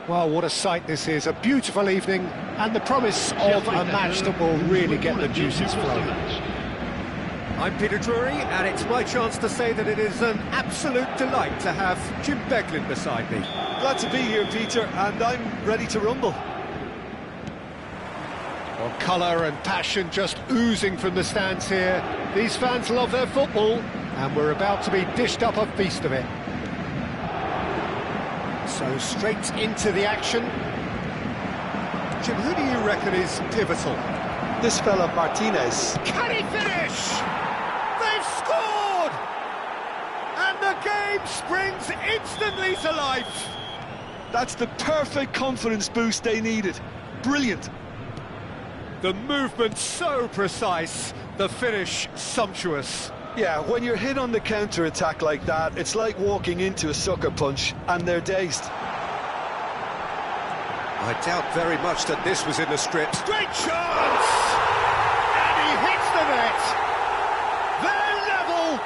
Well, what a sight this is, a beautiful evening, and the promise of a match that will really get the juices flowing. I'm Peter Drury, and it's my chance to say that it is an absolute delight to have Jim Beglin beside me. Glad to be here, Peter, and I'm ready to rumble. Well, colour and passion just oozing from the stands here. These fans love their football, and we're about to be dished up a feast of it. So straight into the action. Jim, who do you reckon is pivotal? This fella, Martinez. Can he finish? They've scored! And the game springs instantly to life. That's the perfect confidence boost they needed. Brilliant. The movement so precise, the finish sumptuous. Yeah, when you're hit on the counter-attack like that, it's like walking into a sucker punch, and they're dazed. I doubt very much that this was in the script. Great chance! And he hits the net! They're level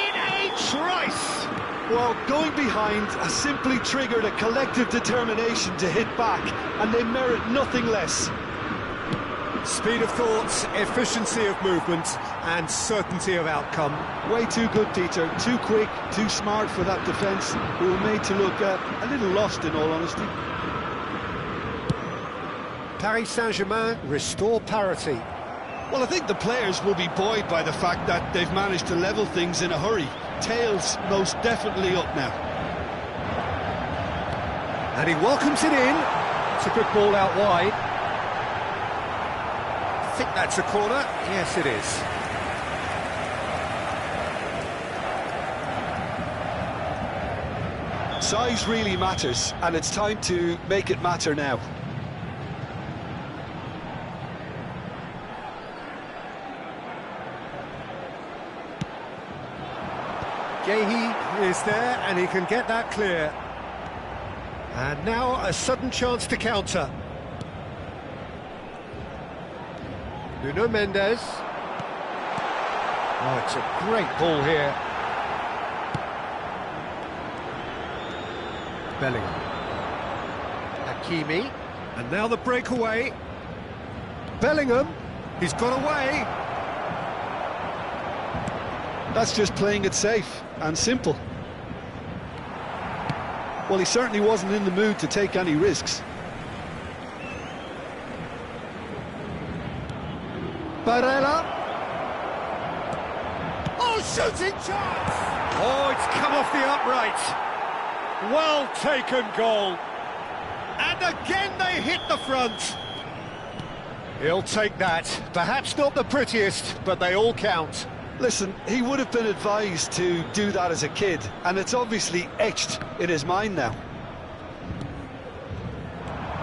in a trice! Well, going behind has simply triggered a collective determination to hit back, and they merit nothing less. Speed of thought, efficiency of movement, and certainty of outcome. Way too good, Peter. Too quick, too smart for that defence. We were made to look a little lost, in all honesty. Paris Saint-Germain restore parity. Well, I think the players will be buoyed by the fact that they've managed to level things in a hurry. Tails most definitely up now. And he welcomes it in. It's a good ball out wide. I think that's a corner. Yes, it is. Size really matters, and it's time to make it matter now. Guéhi is there, and he can get that clear. And now a sudden chance to counter. Nuno Mendes. Oh, it's a great ball here. Bellingham. Hakimi. And now the breakaway. Bellingham. He's got away. That's just playing it safe and simple. Well, he certainly wasn't in the mood to take any risks. Barella. Oh, shooting chance! Oh, it's come off the upright. Well taken goal. And again they hit the front. He'll take that. Perhaps not the prettiest, but they all count. Listen, he would have been advised to do that as a kid, and it's obviously etched in his mind now.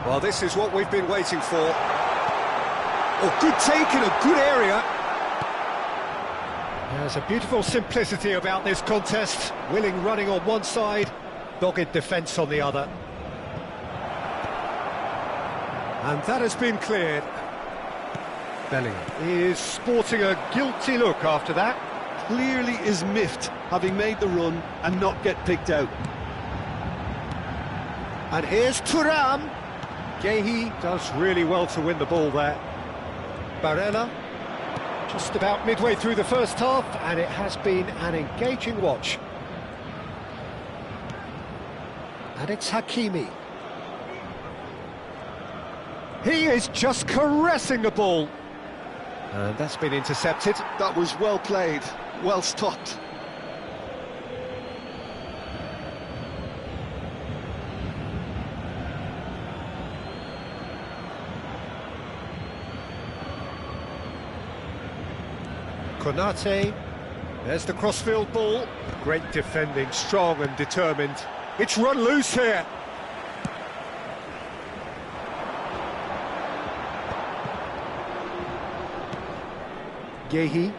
Well, this is what we've been waiting for. Oh, good take in a good area. There's a beautiful simplicity about this contest. Willing running on one side, dogged defence on the other. And that has been cleared. Bellingham is sporting a guilty look after that. Clearly is miffed, having made the run and not get picked out. And here's Thuram. Guéhi does really well to win the ball there. Barella, just about midway through the first half, and it has been an engaging watch. And it's Hakimi. He is just caressing the ball. And that's been intercepted. That was well played, well stopped. Konate, there's the crossfield ball. Great defending, strong and determined. It's run loose here. Guéhi.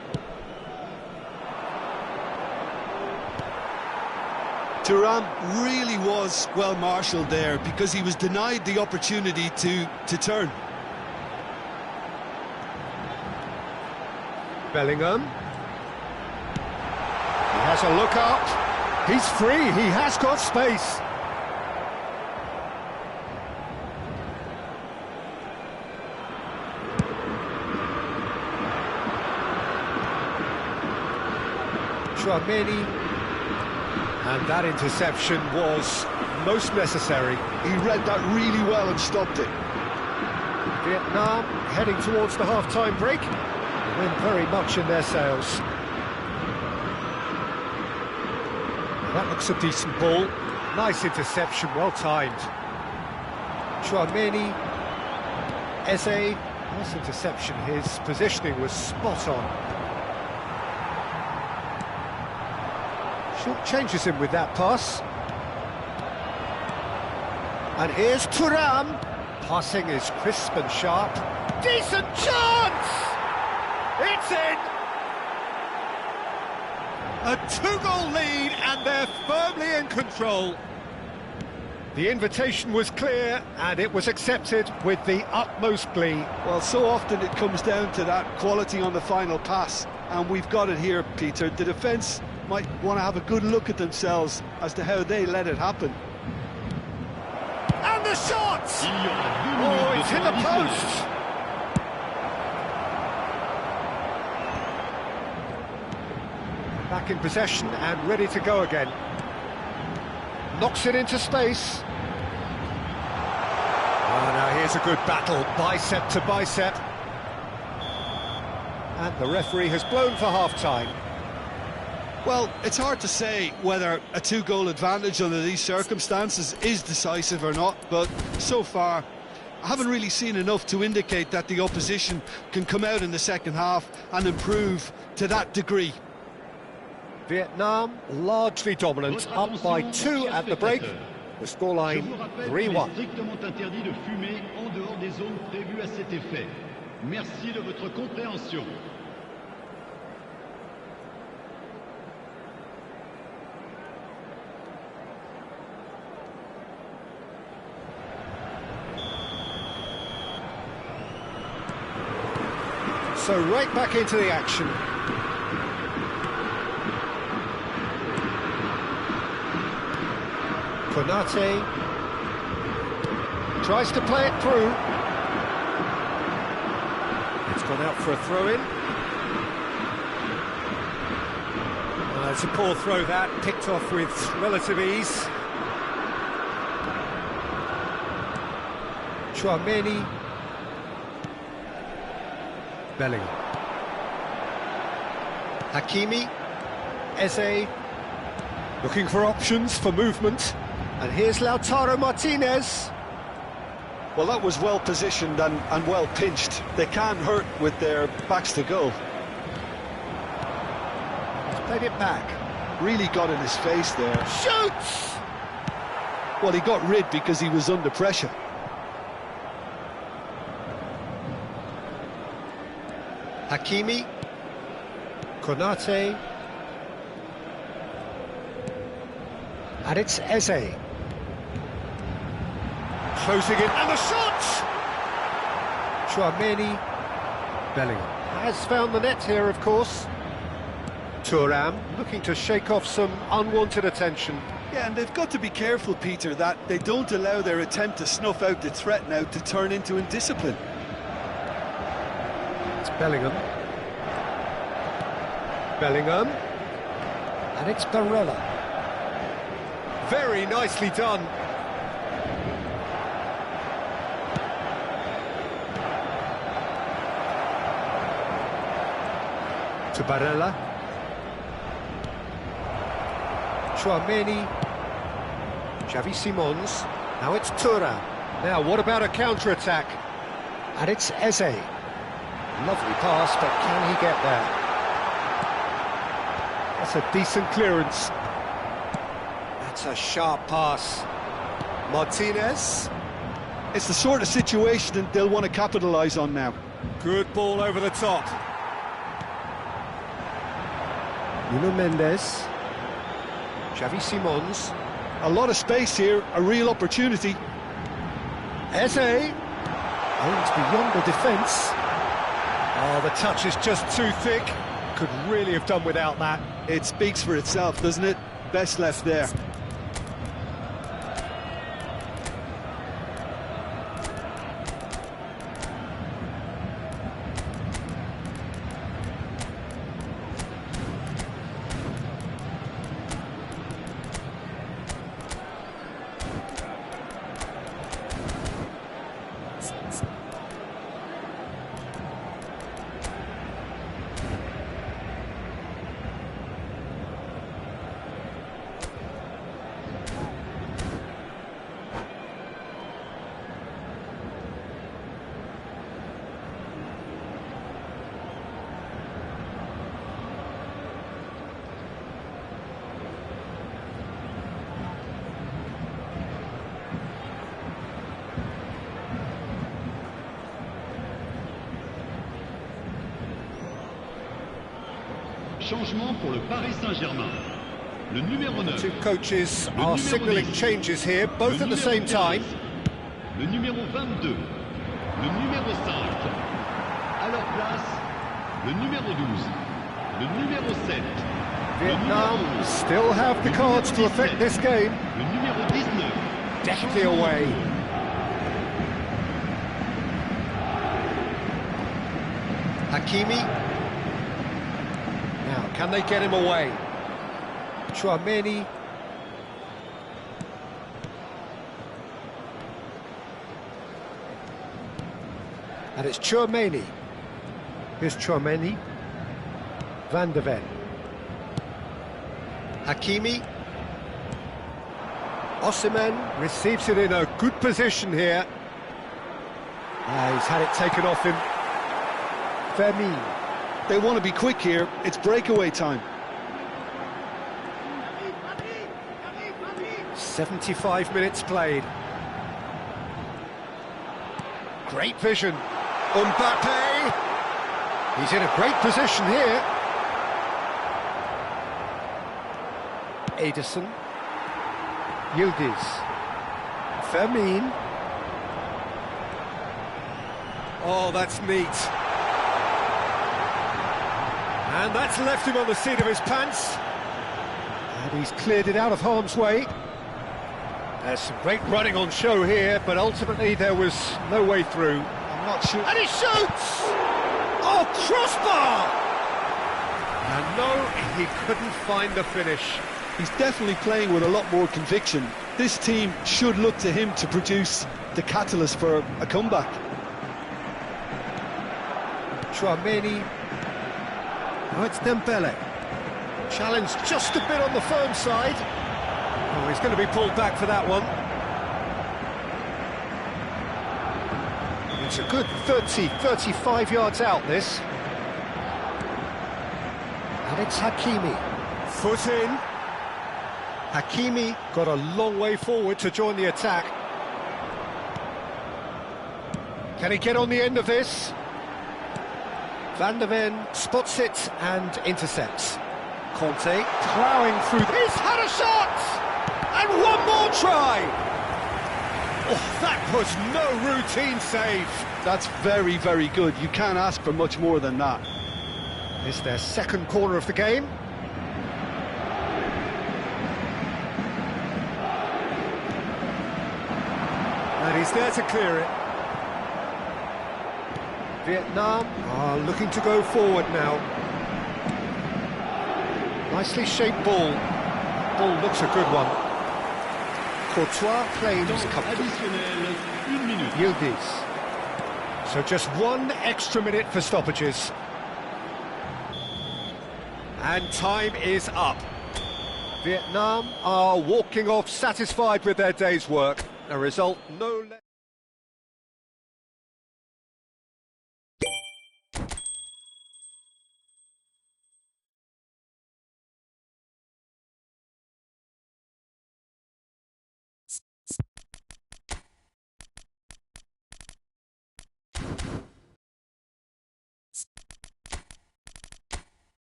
Thuram really was well marshalled there because he was denied the opportunity to turn. Bellingham. He has a look up. He's free, he has got space. Chouameni. And that interception was most necessary. He read that really well and stopped it. Vietnam heading towards the half-time break. The wind very much in their sails. That looks a decent ball. Nice interception, well timed. Chouameni. Eze. Nice interception. His positioning was spot on. Short changes him with that pass. And here's Thuram. Passing is crisp and sharp. Decent chance! It's in! A two-goal lead and they're firmly in control. The invitation was clear and it was accepted with the utmost glee. Well, so often it comes down to that quality on the final pass, and we've got it here, Peter. The defence might want to have a good look at themselves as to how they let it happen. And the shot! Oh, it's hit the post! Back in possession and ready to go again. Knocks it into space. Oh, now here's a good battle, bicep to bicep. And the referee has blown for half-time. Well, it's hard to say whether a two-goal advantage under these circumstances is decisive or not, but so far I haven't really seen enough to indicate that the opposition can come out in the second half and improve to that degree. Vietnam largely dominant, up by 2 at the break. The scoreline 3-1. Strictement interdit de fumer en dehors des zones prévues à cet effet. Merci de votre compréhension. So right back into the action. Konate tries to play it through. It's gone out for a throw-in. It's a poor throw that, picked off with relative ease. Chouameni. Bellingham. Hakimi. Eze. Looking for options for movement. And here's Lautaro Martinez. Well, that was well positioned and well pinched. They can hurt with their backs to goal. He's played it back. Really got in his face there. Shoots! Well, he got rid because he was under pressure. Hakimi. Konate. And it's Eze. Closing in, and the shot! Chouameni. Bellingham has found the net here, of course. Thuram looking to shake off some unwanted attention. Yeah, and they've got to be careful, Peter, that they don't allow their attempt to snuff out the threat now to turn into indiscipline. It's Bellingham. Bellingham. And it's Barella. Very nicely done. To Barella. Chouameni. Xavi Simons. Now it's Thuram. Now what about a counter-attack? And it's Eze. Lovely pass, but can he get there? That's a decent clearance. That's a sharp pass. Martinez. It's the sort of situation that they'll want to capitalise on now. Good ball over the top. Nuno Mendes. Xavi Simons. A lot of space here, a real opportunity. Eze. Oh, it's beyond the defence. Oh, the touch is just too thick. Could really have done without that. It speaks for itself, doesn't it? Best left there. Changement pour le Paris Saint-Germain. Le numéro 9. Two coaches Le are numéro signalling 10. changes here, both Le at the numéro same time. 13. Le numéro 22. Le numéro 5. À leur place, le numéro 12. Le numéro 7. Vietnam le numéro 11. still have the Le cards to numéro affect 17. this game. Le numéro 19. Deftly Changement away. Hakimi. Now, can they get him away? Chouameni. And it's Chouameni. Here's Chouameni. Van de Ven. Hakimi. Osimhen receives it in a good position here. He's had it taken off him. Fermin. They want to be quick here. It's breakaway time. 75 minutes played. Great vision. Mbappe. He's in a great position here. Ederson. Yildiz. Fermin. Oh, that's neat. And that's left him on the seat of his pants. And he's cleared it out of harm's way. There's some great running on show here, but ultimately there was no way through. I'm not sure. And he shoots! Oh, crossbar! And no, he couldn't find the finish. He's definitely playing with a lot more conviction. This team should look to him to produce the catalyst for a comeback. Chouameni. Now it's Dembele. Challenged just a bit on the firm side. Oh, he's going to be pulled back for that one. It's a good 30, 35 yards out, this. And it's Hakimi. Foot in. Hakimi got a long way forward to join the attack. Can he get on the end of this? Van de Ven spots it and intercepts. Conte ploughing through. He's had a shot! And one more try! Oh, that was no routine save. That's very, very good. You can't ask for much more than that. It's their second corner of the game. And he's there to clear it. Vietnam are looking to go forward now. Nicely shaped ball. Ball looks a good one. Courtois claims Temps comfort. additionnel, 1 minute. Yildiz. So just one extra minute for stoppages. And time is up. Vietnam are walking off satisfied with their day's work. A result no less.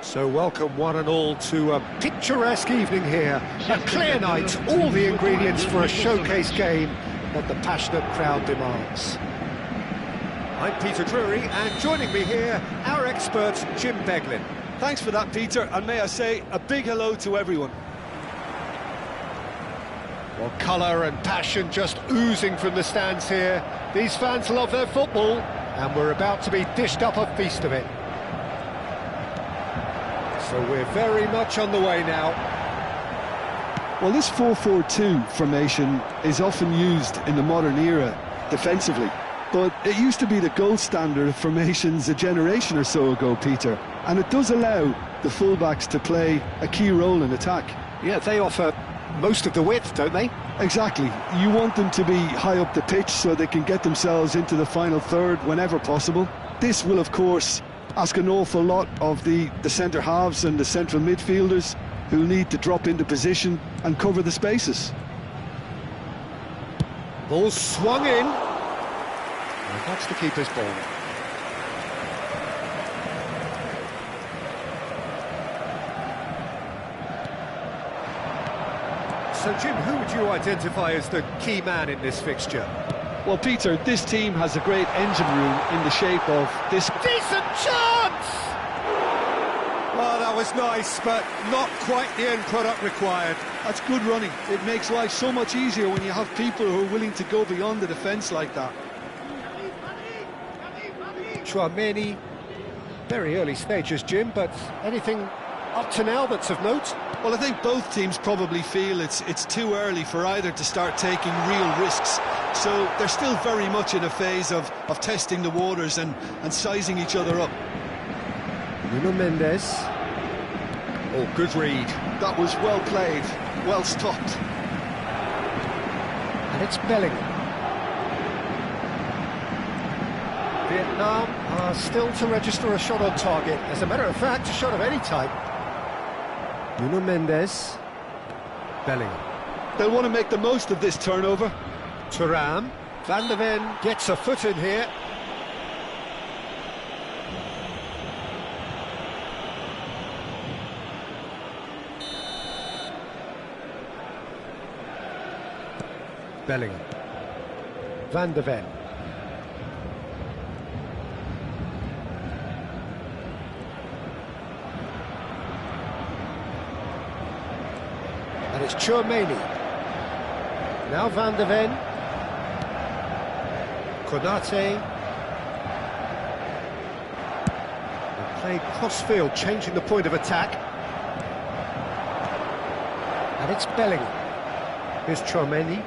So welcome one and all to a picturesque evening here. A clear night, all the ingredients for a showcase game that the passionate crowd demands. I'm Peter Drury, and joining me here, our expert Jim Beglin. Thanks for that, Peter, and may I say a big hello to everyone. Well, colour and passion just oozing from the stands here. These fans love their football, and we're about to be dished up a feast of it. So we're very much on the way now. Well, this 4-4-2 formation is often used in the modern era defensively, but it used to be the gold standard of formations a generation or so ago, Peter, and it does allow the fullbacks to play a key role in attack. Yeah, they offer most of the width, don't they? Exactly. You want them to be high up the pitch so they can get themselves into the final third whenever possible. This will, of course, ask an awful lot of the centre halves and the central midfielders, who need to drop into position and cover the spaces. Ball swung in. And that's the keeper's ball. So, Jim, who would you identify as the key man in this fixture? Well, Peter, this team has a great engine room in the shape of this. Decent chance! Oh, that was nice, but not quite the end product required. That's good running. It makes life so much easier when you have people who are willing to go beyond the defence like that. Tchouaméni, very early stages, Jim, but anything up to now that's of note? Well, I think both teams probably feel it's too early for either to start taking real risks. So they're still very much in a phase of testing the waters and sizing each other up. Nuno Mendes. Oh, good read. That was well played, well stopped. And it's Bellingham. Vietnam are still to register a shot on target. As a matter of fact, a shot of any type. Nuno Mendes. Bellingham. They'll want to make the most of this turnover. Thuram. Van de Ven gets a foot in here. Bellingham. Van de Ven. And it's Tchouaméni. Now Van de Ven. Konate. They play cross-field, changing the point of attack. And it's Bellingham. Here's Tchouaméni.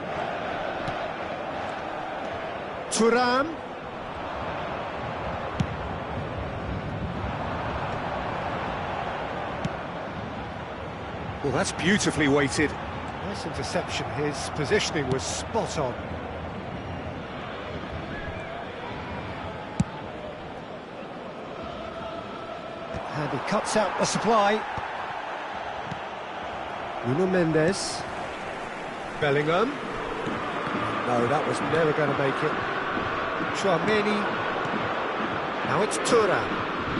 Thuram. Well, that's beautifully weighted. Nice interception. His positioning was spot on. And he cuts out the supply. Nuno Mendes. Bellingham. No, that was never going to make it. Tchouaméni. Now it's Thuram.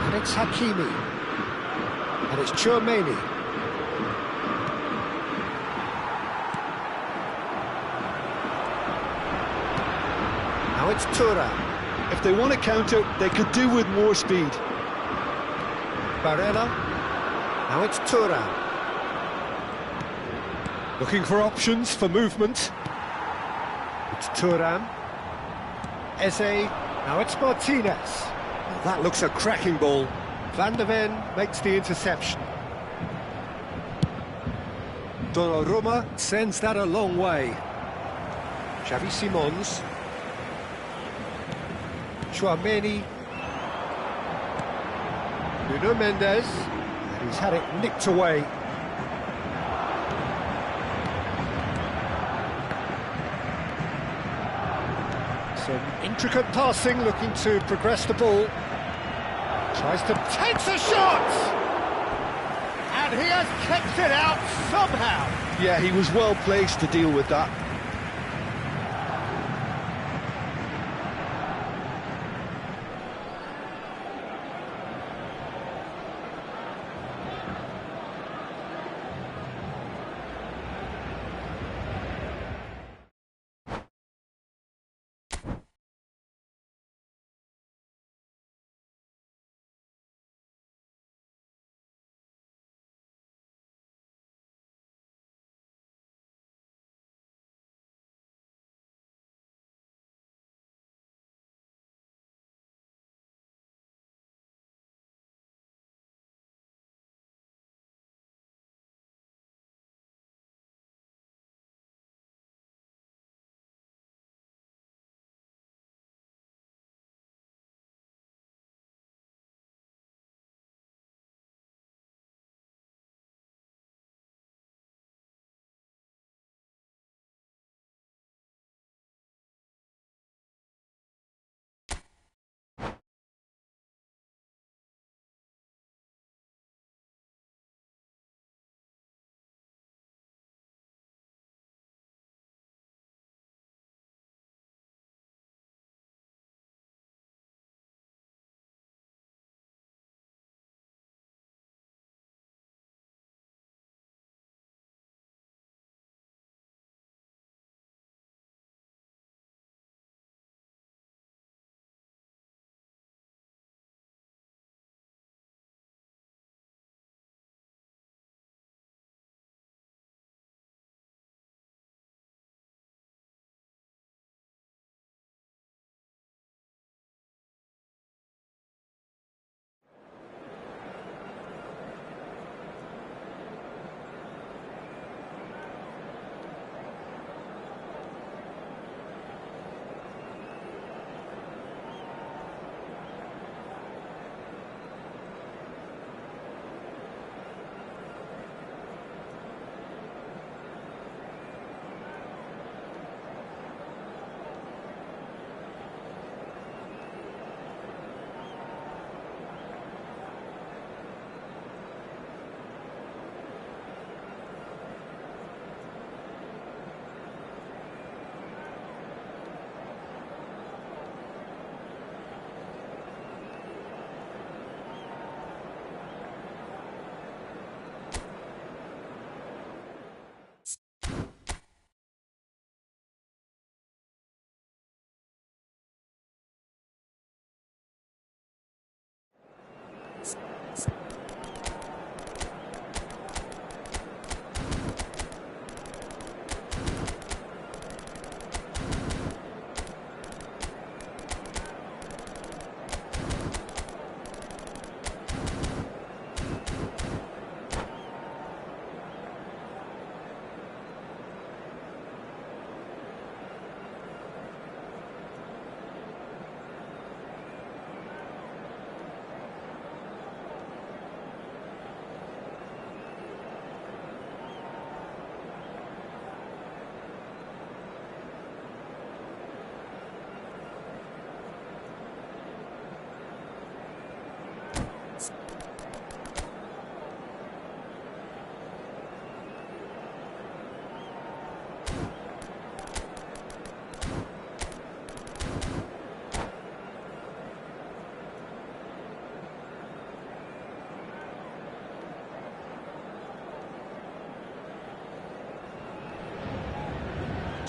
And it's Hakimi. And it's Tchouaméni. Now it's Thuram. If they want to counter, they could do with more speed. Barella. Now it's Thuram. Looking for options for movement. It's Thuram. Eze. Now it's Martinez. Well, that looks a cracking ball. Van de Ven makes the interception. Donnarumma sends that a long way. Xavi Simons. Tchouaméni. Nuno Mendes. And he's had it nicked away. Some intricate passing, looking to progress the ball. Tries to... takes a shot! And he has kept it out somehow. Yeah, he was well placed to deal with that.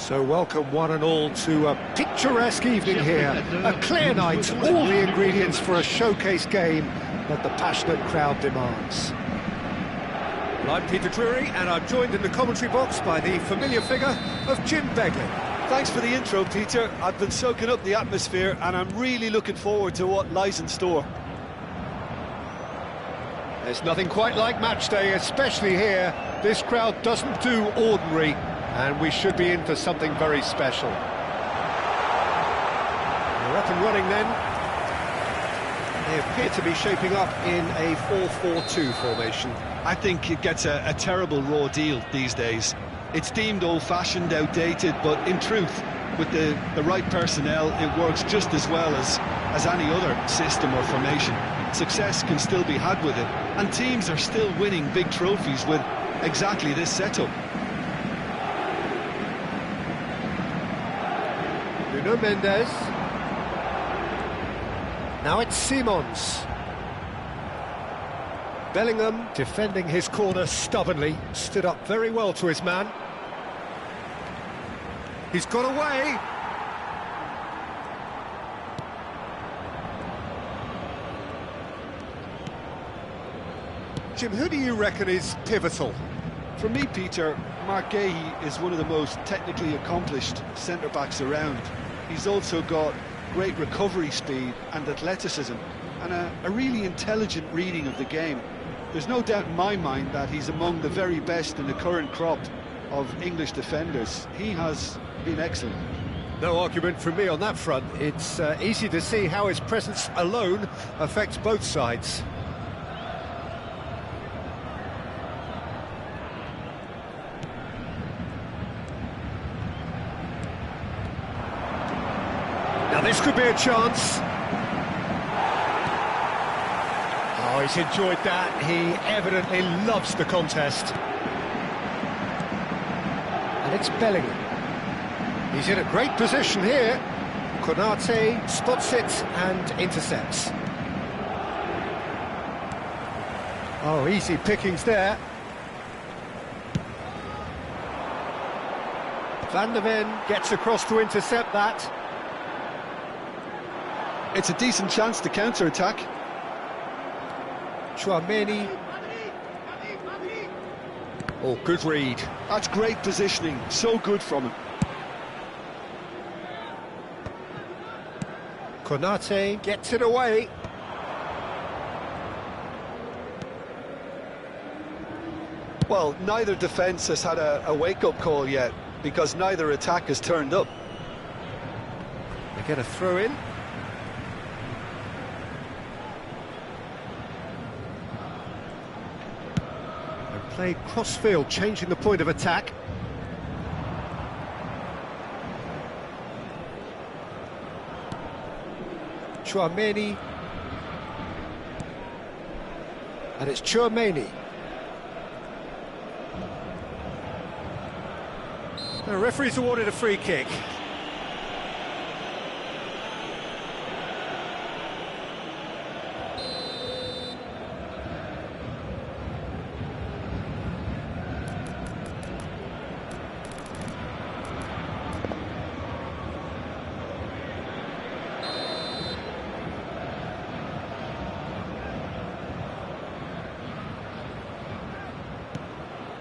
So welcome one and all to a picturesque evening here. A clear night, all the ingredients for a showcase game that the passionate crowd demands. Well, I'm Peter Drury, and I'm joined in the commentary box by the familiar figure of Jim Beglin. Thanks for the intro, Peter. I've been soaking up the atmosphere and I'm really looking forward to what lies in store. There's nothing quite like match day, especially here. This crowd doesn't do ordinary, and we should be in for something very special. We're up and running then. They appear to be shaping up in a 4-4-2 formation. I think it gets a terrible raw deal these days. It's deemed old-fashioned, outdated, but in truth, with the right personnel, it works just as well as any other system or formation. Success can still be had with it, and teams are still winning big trophies with exactly this setup. Nuno Mendes. Now it's Simons. Bellingham defending his corner stubbornly, stood up very well to his man. He's got away. Jim, who do you reckon is pivotal? For me, Peter, Marc Guéhi is one of the most technically accomplished centre-backs around. He's also got great recovery speed and athleticism, and a really intelligent reading of the game. There's no doubt in my mind that he's among the very best in the current crop of English defenders. He has been excellent. No argument from me on that front. It's easy to see how his presence alone affects both sides. Now this could be a chance. Oh, he's enjoyed that. He evidently loves the contest. And it's Bellingham. He's in a great position here. Konate spots it and intercepts. Oh, easy pickings there. Van der Ven gets across to intercept that. It's a decent chance to counter-attack. Tchouaméni. Oh, good read. That's great positioning, so good from him. Konate gets it away. Well, neither defence has had a wake-up call yet, because neither attack has turned up. They get a throw in. Played cross-field, changing the point of attack. Tchouaméni. And it's Tchouaméni. The referee's awarded a free kick.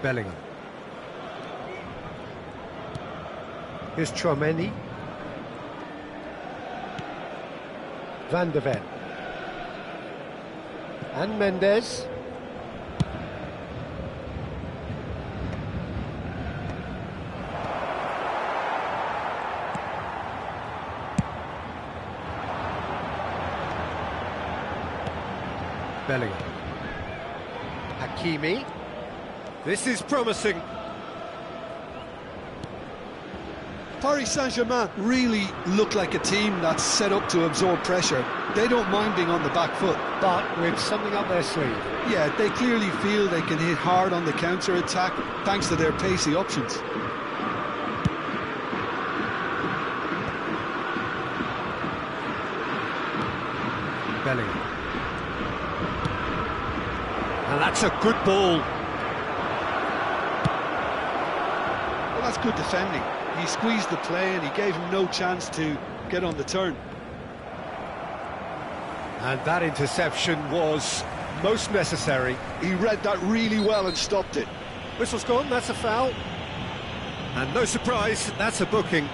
Bellingham. Here's Tchouaméni. Van der Ven. And Mendes. Bellingham. Hakimi. This is promising. Paris Saint-Germain really look like a team that's set up to absorb pressure. They don't mind being on the back foot. But with something up their sleeve. Yeah, they clearly feel they can hit hard on the counter-attack thanks to their pacey options. Bellingham. And that's a good ball. Well, that's good defending. He squeezed the play and he gave him no chance to get on the turn. And that interception was most necessary. He read that really well and stopped it. Whistle's gone, that's a foul. And no surprise, that's a booking.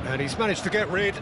And he's managed to get rid